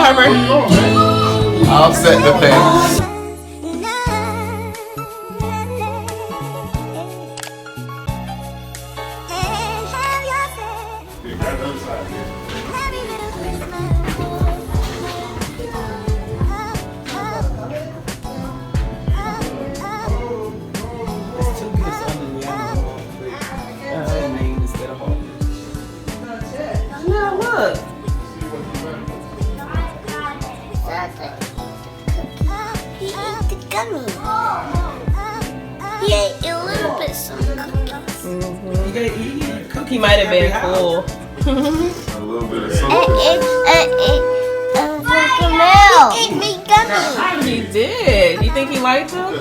Harper. I'll set the pace. He ate the gummy. He ate a little bit some cookies. Cookie might have been full. A little bit of something. He ate me gummy. He did. You think he liked them?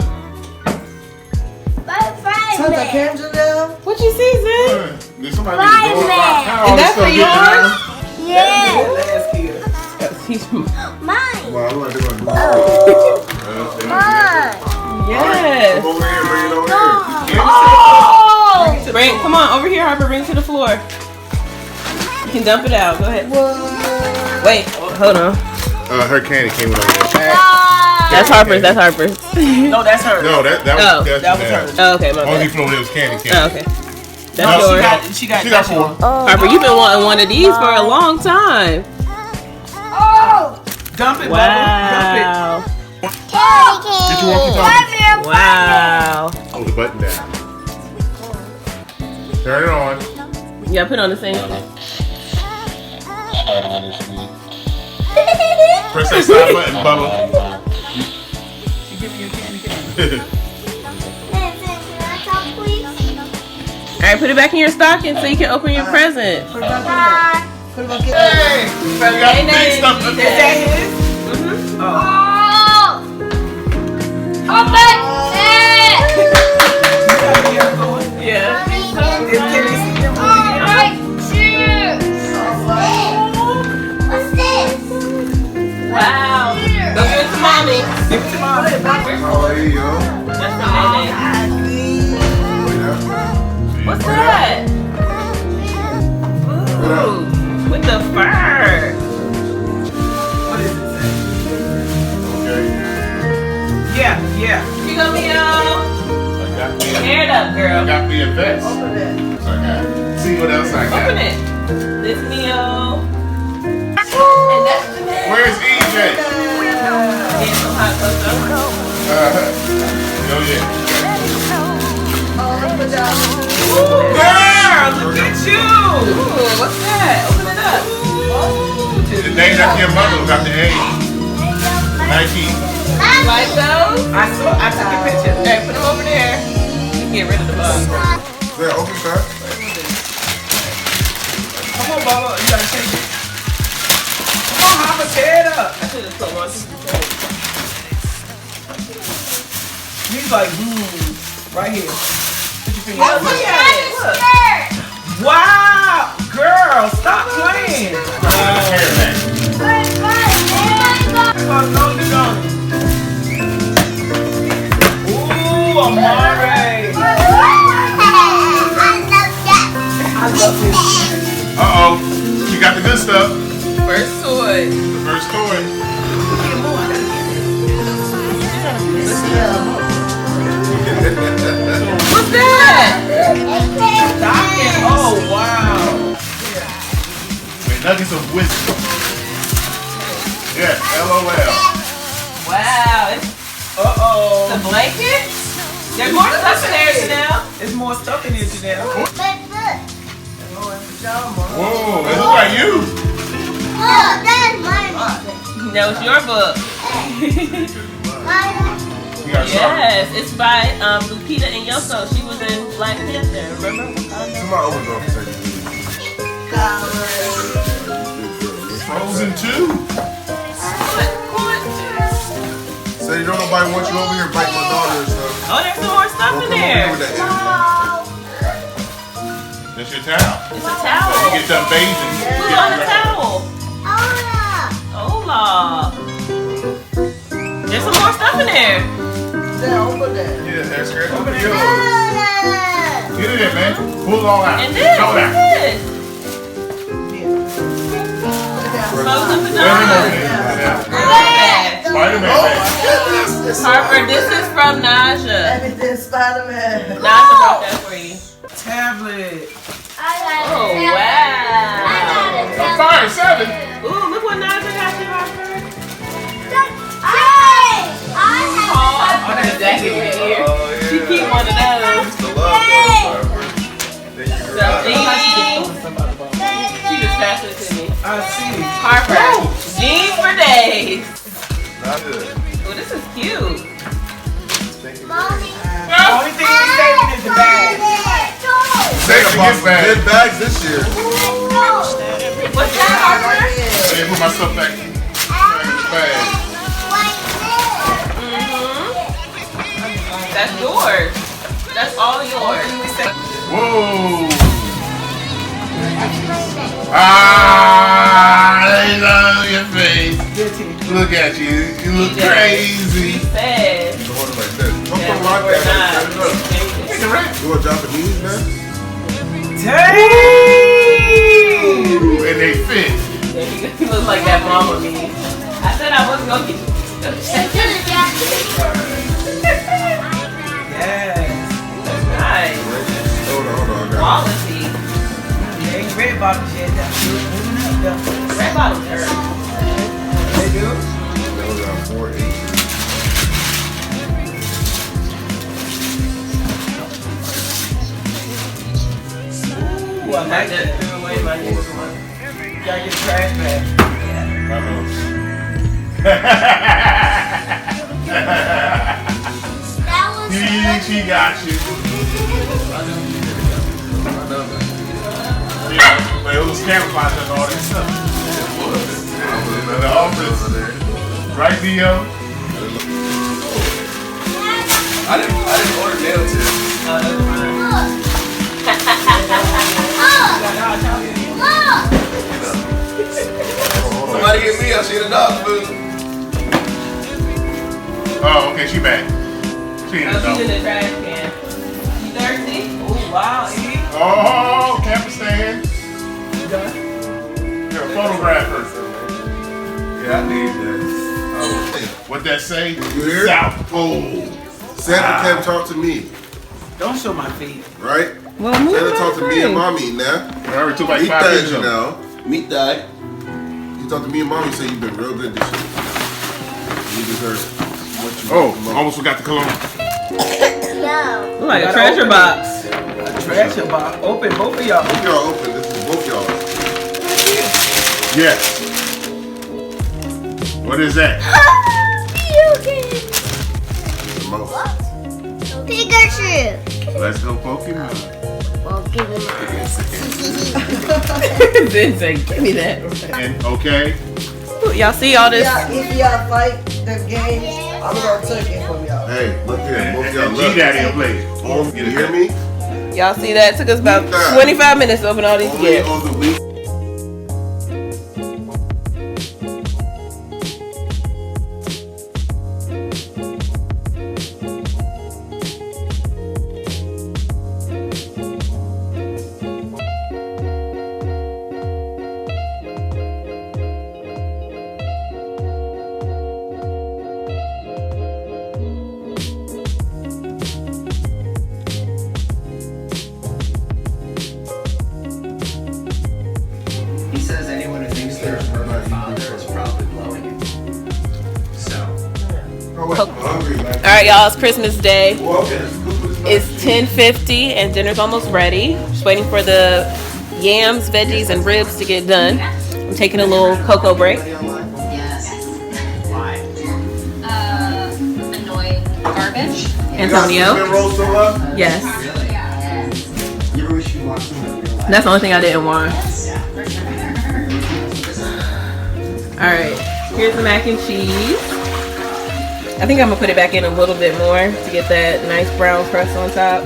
What you see, Zin? Did somebody Is that for yours? Yeah. He's Mine. Well, I like to Mine. yes. Come over here, bring it over here. Bring, come on, over here, Harper. Bring it to the floor. You can dump it out. Go ahead. Wait, hold on. Her candy came over there. That's Harper's. That's Harper's. No, that's her. No, that was hers. Oh, okay, my Only bad. flow that was candy. Oh, okay. That's yours. She got 4. Harper, you've been wanting one of these for a long time. Dump it, Wow. Dump Get your walkie-talkie. Wow. Hold the button down. Turn it on. You gotta put it on the same thing. Press that side button, Bubba. She give me your candy. Alright, put it back in your stocking so you can open your present. Put it back in there. Hey! You got the big stuff in Is there. that his? Oh, Yeah. what's this? Wow. Go give it to mommy. Give it to mom. Oh, there you go. That's for Nene. Wait up. What's that? Ooh, with the fur. What is it? Okay. Yeah. Here you go, Mio. I got me Tear it up, I girl. got me a vest. Open it. I got. See what else I got. Open it. This Mio. And that's the man. Where's EJ? Get some hot cocoa. Oh yeah. Girl, look at you. Ooh, what's that? Open it up. The name that your mother got the A. Nike. You like those? I took a picture. Hey, put them over there. You can get rid of the bug. Yeah, open sir. Come on, Bubba. You gotta shake it. Come on, Harper, tear it up. I should have put one. He's like, right here. Put your finger Look up. at it. Look. Wow, girl, stop playing. Ooh, Amare. I love this. Uh-oh. You got the good stuff. First toy. The first toy. What's that? Stocking. Oh, wow. Wait, nuggets of wisdom. Yeah, LOL. Wow. It's Uh-oh. a blanket? There's more stuff in there, Janelle. There's more stuff in here, Janelle. Whoa, it looks like you. No, it's your book. You got something. Yes, it's by Lupita and Yoko. She was in Black Panther, remember? Somebody open the door for a second. Frozen 2. What? So you don't nobody want you over here biting my daughter and stuff. Oh, there's some more stuff in there. That's your towel. It's a towel. You get done bathing. Who's on the towel? Hola. There's some more stuff in there. Yeah, that's great. Open yours. Get it in, man. Pull it all out. And this, Throw it what's out. this? Close up the Let him open door. it. mask. Spider-Man mask. Harper, this is from Naja. Everything Spider-Man. Naja brought that for you. Tablet. Oh, wow. I'm fine, 7. Ooh, look what Naja got you, Harper. Oh, that's exactly right here. She keep one of those. So, she just passed it to me. I see. Harper, jeans for days. Not good. Oh, this is cute. The only thing we saving is the bag. Sexy gift bag. Good bags this year. What's that, Harper? I didn't put my stuff back in the bag. That's yours. That's all yours. Whoa. Ah, I love your face. Look at you. You look crazy. Says. You hold it like this. Don't Yeah, come like we're that. not. You want Japanese, man? Dang! Ooh, and they fit. You look like that mama me. I said I wasn't gonna get you. Yes. That's nice. Hold on, I got Quality. They ain't red bottoms yet. That's good. Moving up, though. Red bottoms hurt. They do? it. Those are 4 8. Ooh, I like that. Threw away my new one. Gotta get a trash bag. She got you. Yeah, but it was camouflage and all this stuff. The office. Right, Dio? I didn't order nail tips. Oh, that's fine. Somebody get me, I'll see the dog food. Oh, okay, she back. She in the Oh, she's in dog. the trash can. You thirsty? Oh, wow, E. Oh, camera stand. You done? You're a photographer. Yeah, I need that. What that say? You hear? South Pole. Santa came talk to me, Don't show my feet. right? Well, move Santa out talked of to the me and way. mommy now. I already took like Meet 5 that, minutes you ago. know. Meet that. He talked to me and mommy, said you've been real good this year. You deserve what you Oh, want. almost forgot the cologne. No. Look like a Gotta treasure open box. A treasure box. Open both of y'all. Both y'all open. This is both y'all. Yes. What is that? Remote. Pikachu. Let's go Pokemon. Well, give me Then say, give me that. And okay. Y'all see all this? Yeah, if y'all fight the game, I'm gonna take it from y'all. Hey, look here. Both y'all And look. G-Daddy will play it. You hear me? Y'all see that? It took us about Yeah. 25 minutes to open all these Only gifts. on the week. He says anyone who thinks they're a father is probably blowing it. So. Oh, wait. I'm hungry, man. All right, y'all, it's Christmas Day. Well, okay. It's 10:50 and dinner's almost ready. Just waiting for the yams, veggies, and ribs to get done. I'm taking a little cocoa break. Yes. Why? Annoying garbage. Antonio. Cinnamon roll so well? Yes. You ever wish you walked in real life? That's the only thing I didn't want. Alright, here's the mac and cheese. I think I'm gonna put it back in a little bit more to get that nice brown crust on top.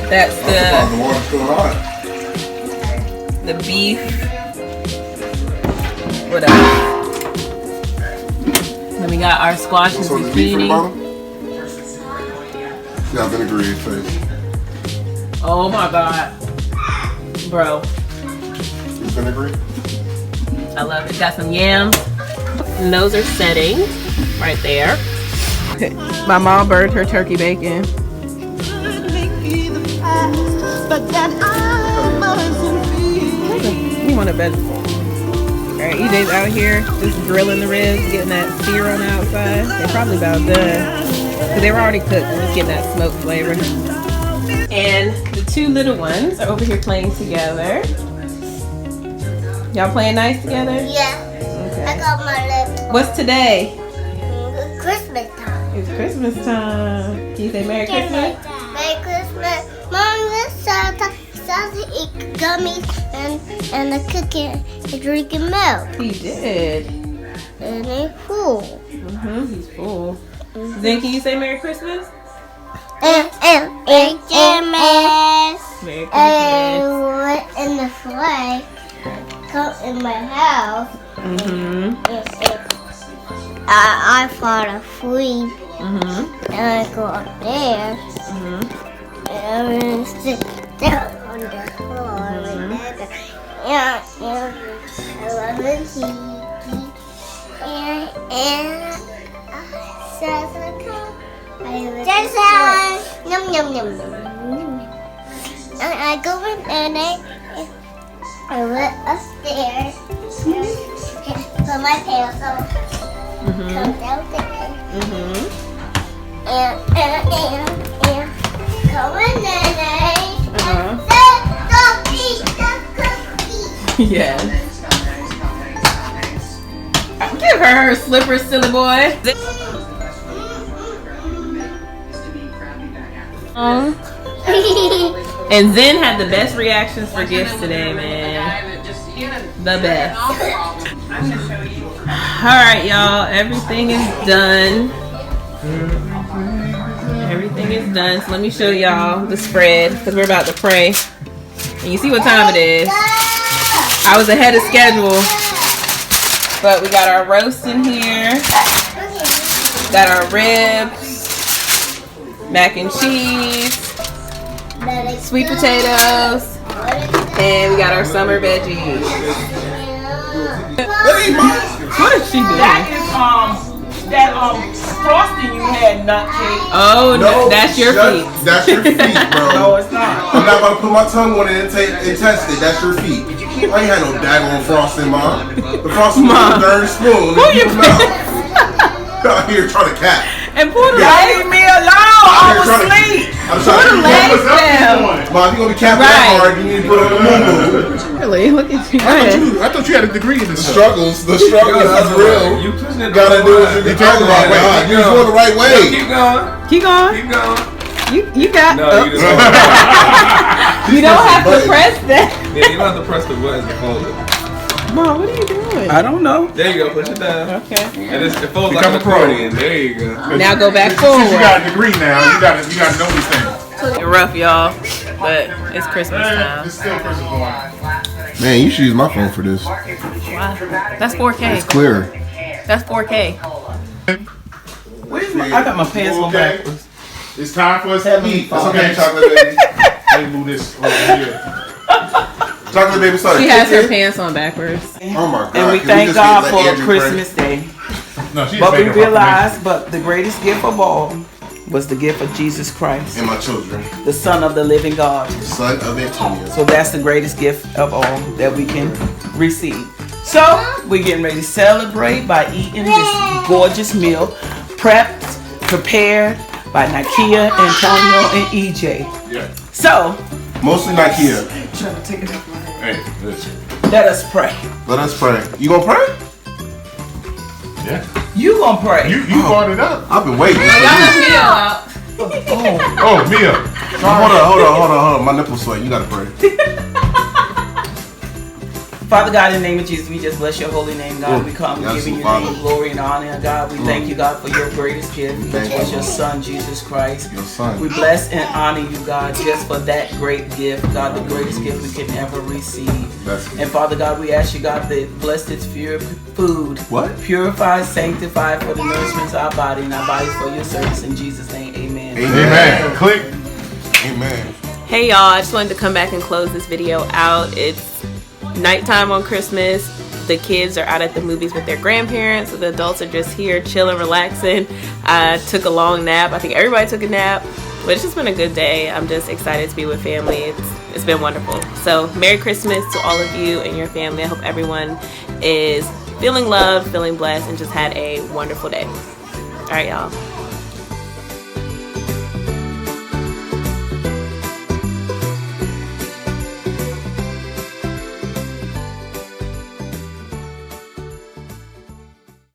That's The water's still hot. the beef. What else? Then we got our squash and So the beef from the zucchini. bottom? Yeah, vinaigrette face. Oh my god. Bro, Vinaigrette? I love it. Got some yams. And those are setting right there. My mom burned her turkey bacon. You want a bed? Alright, EJ's out here just grilling the ribs, getting that sear on the outside. They're probably about done. Because they were already cooked, we're just getting that smoke flavor. And the two little ones are over here playing together. Y'all playing nice together? Yeah. Okay. I got my lip. What's today? Christmas time. It's Christmas time. Can you say Merry Christmas? Merry Christmas. Mom, this Santa to eat gummies and a cookie and drinking milk. He did. And he's full. He's full. Then can you say Merry Christmas? And Christmas. Merry Christmas. And the sleigh come in my house. I fall asleep. And I go up there. And I sit down on the floor. And I love the TV. And Santa come. Yum yum yum yum. And I go in and I went upstairs. Put my pants on. Come down there. And come in there. Yeah. Give her slippers, silly boy. And Zen had the best reactions for gifts today, man. The best. Alright, y'all. Everything is done. Everything is done. So let me show y'all the spread because we're about to pray. And you see what time it is. I was ahead of schedule. But we got our roast in here. Got our ribs. Mac and cheese. Sweet potatoes. And we got our summer veggies. What is she doing? That is that frosting you had, nut cake. Oh no, that's your feet. That's your feet, bro. No, it's not. I'm not about to put my tongue on it and test it. That's your feet. I ain't had no daggone frosting, Mom. The frosting was a darn spoon. Who you out here trying to cap. And pull the Leave me alone. I was asleep. I'm Pull the legs down. Mom, you gonna be capping that hard, you need to put on the moo-moo. Really? Look at you. I thought you had a degree in this. The struggles is real. You pushing it. Gotta do what you're talking about. God, you're going the right way. Keep going. Keep going. Keep going. You got. No, you just You don't have to press that. Yeah, you don't have to press the buttons to fold it. Mom, what are you doing? I don't know. There you go. Push it down. Okay. And it folds like Become an a pro. accordion. There you go. Now go back Since forward. you got a degree now, you gotta know these things. It's rough, y'all, but it's Christmas time. It's still Christmas morning. Man, you should use my phone for this. Wow. That's 4K. It's clearer. That's 4K. Where's my, I got my pants on Okay. backwards. It's time for us to eat. It's okay, chocolate baby. Let me move this over here. Chocolate baby, sorry. She has her pants on backwards. Oh my God. And we Can thank just God let for Andrew pray? Christmas Day. No, she's But we making a realized, but the greatest gift of all was the gift of Jesus Christ, And my children. the Son of the living God. Son of Antonio. So that's the greatest gift of all that we can receive. So we're getting ready to celebrate by eating this gorgeous meal, prepared by Nikea, Antonio, and EJ. Yeah. So, Mostly Nikea. trying to take it. Hey, listen. Let us pray. Let us pray. You gonna pray? Yeah. You gonna pray? You brought it up. I've been waiting. Y'all have me out. Oh, Mia. Hold on. My nipples sweat. You gotta pray. Father God, in the name of Jesus, we just bless your holy name, God. Mm. We come Yes, giving your Father. name glory and honor, God. We thank you, God, for your greatest gift, which Thank was you. your Son, Jesus Christ. Your son. We bless and honor you, God, just for that great gift, God, the greatest gift we can ever receive. That's And Father God, we ask you, God, that bless this pure food. What? Purify, sanctify for the nourishment of our body and our bodies for your service. In Jesus' name, amen. Amen. Click. Amen. Hey y'all, I just wanted to come back and close this video out. It's nighttime on Christmas. The kids are out at the movies with their grandparents. So the adults are just here chilling, relaxing. I took a long nap. I think everybody took a nap. But it's just been a good day. I'm just excited to be with family. It's been wonderful. So Merry Christmas to all of you and your family. I hope everyone is feeling loved, feeling blessed, and just had a wonderful day. All right, y'all.